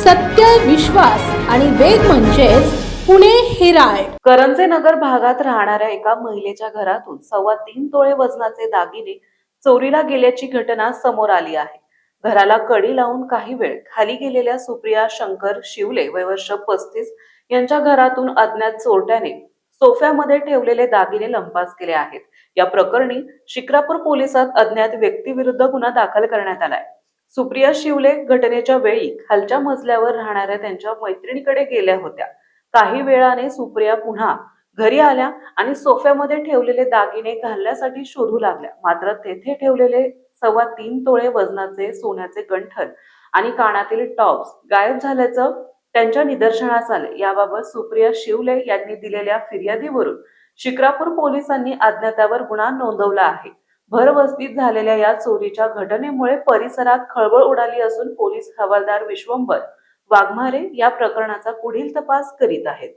सत्य, विश्वास आणि वेग म्हणजेच पुणे हेराल्ड. करंजे नगर भागात राहणाऱ्या एका महिलेच्या घरातून 3.25 तोळे वजनाचे दागिने चोरीला गेल्याची घटना समोर आली आहे. घराला कडी लावून काही वेळ खाली गेलेल्या सुप्रिया शंकर शिवले वय वर्ष 35 यांच्या घरातून अज्ञात चोरट्याने सोफ्यामध्ये ठेवलेले दागिने लंपास केले आहेत. या प्रकरणी शिक्रापूर पोलिसात अज्ञात व्यक्तीविरुद्ध गुन्हा दाखल करण्यात आलाय. सुप्रिया शिवले घटनेच्या वेळी खालच्या मजल्यावर राहणाऱ्या त्यांच्या मैत्रिणीकडे गेल्या होत्या. काही वेळाने सुप्रिया पुन्हा घरी आल्या आणि सोफ्यामध्ये ठेवलेले दागिने घालण्यासाठी शोधू लागल्या. मात्र तेथे ठेवलेले 3.25 तोळे वजनाचे सोन्याचे गंठण आणि कानातील टॉप्स गायब झाल्याचं त्यांच्या निदर्शनास आले. याबाबत सुप्रिया शिवले यांनी दिलेल्या फिर्यादीवरून शिक्रापूर पोलिसांनी अज्ञातावर गुन्हा नोंदवला आहे. भरवस्तीत झालेल्या या चोरीच्या घटनेमुळे परिसरात खळबळ उडाली असून पोलीस हवालदार विश्वंभर वाघमारे या प्रकरणाचा पुढील तपास करीत आहेत.